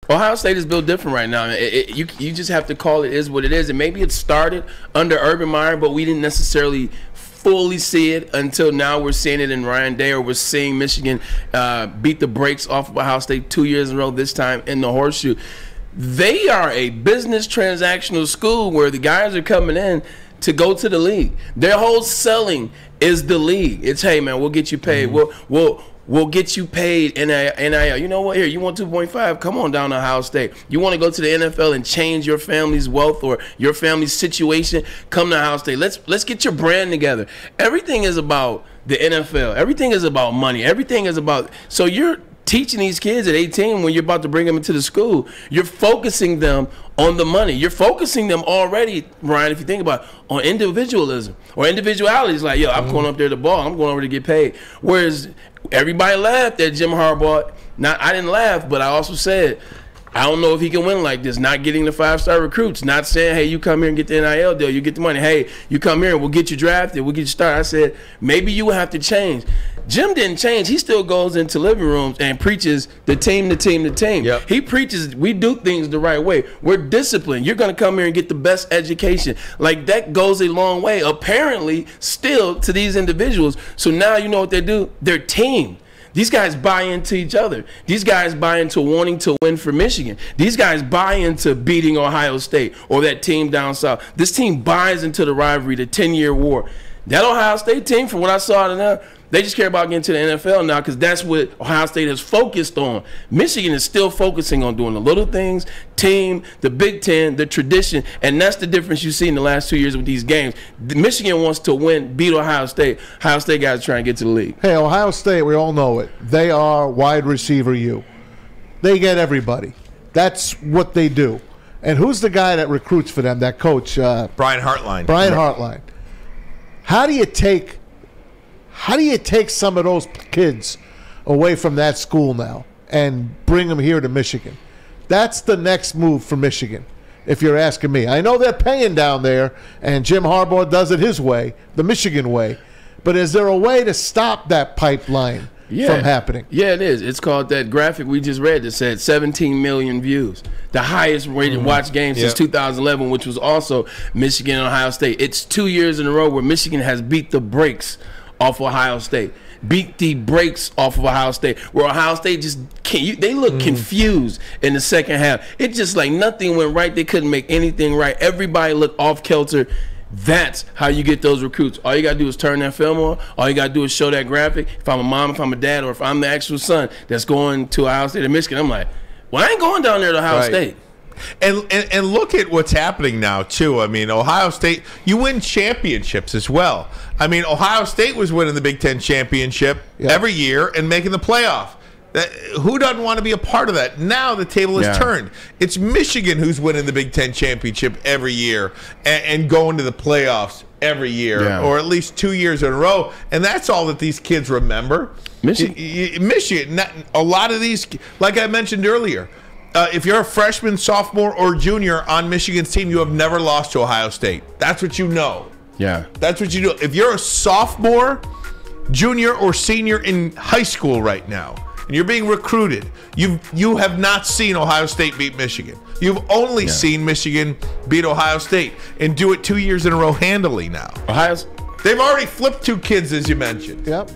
Ohio State is built different right now. You just have to call it is what it is. And maybe it started under Urban Meyer, but we didn't necessarily fully see it until now. We're seeing it in Ryan Day, or we're seeing Michigan beat the brakes off of Ohio State 2 years in a row, this time in the Horseshoe. They are a business transactional school where the guys are coming in to go to the league. Their whole selling is the league. It's, hey, man, we'll get you paid. We'll get you paid NIL. You know what? Here, you want 2.5? Come on down to Ohio State. You want to go to the NFL and change your family's wealth or your family's situation? Come to Ohio State. Let's get your brand together. Everything is about the NFL. Everything is about money. Everything is about. So you're teaching these kids at 18 when you're about to bring them into the school. You're focusing them on the money. You're focusing them already, Ryan, if you think about it, on individualism or individuality. It's like, yo, I'm going up there to ball. I'm going over to get paid. Whereas everybody laughed at Jim Harbaugh. I didn't laugh, but I also said, I don't know if he can win like this, not getting the 5-star recruits, not saying, hey, you come here and get the NIL deal, you get the money. Hey, you come here and we'll get you drafted, we'll get you started. I said, maybe you will have to change. Jim didn't change. He still goes into living rooms and preaches the team. Yep. He preaches we do things the right way. We're disciplined. You're going to come here and get the best education. Like, that goes a long way, apparently, still to these individuals. So now you know what they do? They're team. These guys buy into each other. These guys buy into wanting to win for Michigan. These guys buy into beating Ohio State or that team down south. This team buys into the rivalry, the 10-year war. That Ohio State team, from what I saw in there, they just care about getting to the NFL now because that's what Ohio State is focused on. Michigan is still focusing on doing the little things, team, the Big Ten, the tradition, and that's the difference you see in the last 2 years with these games. Michigan wants to win, beat Ohio State. Ohio State guys are trying to get to the league. Hey, Ohio State, we all know it. They are wide receiver U. They get everybody. That's what they do. And who's the guy that recruits for them, that coach? Brian Hartline. Brian Hartline. How do you take some of those kids away from that school now and bring them here to Michigan? That's the next move for Michigan, if you're asking me. I know they're paying down there, and Jim Harbaugh does it his way, the Michigan way. But is there a way to stop that pipeline from happening? Yeah, it is. It's called that graphic we just read that said 17 million views. The highest rated watch game since 2011, which was also Michigan and Ohio State. It's 2 years in a row where Michigan has beat the brakes off Ohio State. Beat the brakes off of Ohio State, where Ohio State just can't. They look confused in the second half. It's just like nothing went right. They couldn't make anything right. Everybody looked off kilter. That's how you get those recruits. All you got to do is turn that film on. All you got to do is show that graphic. If I'm a mom, if I'm a dad, or if I'm the actual son that's going to Ohio State or Michigan, I'm like, well, I ain't going down there to Ohio State. And look at what's happening now, too. I mean, Ohio State, you win championships as well. I mean, Ohio State was winning the Big Ten championship every year and making the playoff. Who doesn't want to be a part of that? Now the table is turned. It's Michigan who's winning the Big Ten championship every year and going to the playoffs every year, or at least 2 years in a row. And that's all that these kids remember. Michigan, a lot of these, like I mentioned earlier, if you're a freshman, sophomore, or junior on Michigan's team, you have never lost to Ohio State. That's what you know. Yeah. That's what you do. If you're a sophomore, junior, or senior in high school right now, and you're being recruited, you have not seen Ohio State beat Michigan. You've only seen Michigan beat Ohio State and do it 2 years in a row handily now. They've already flipped two kids, as you mentioned. Yep.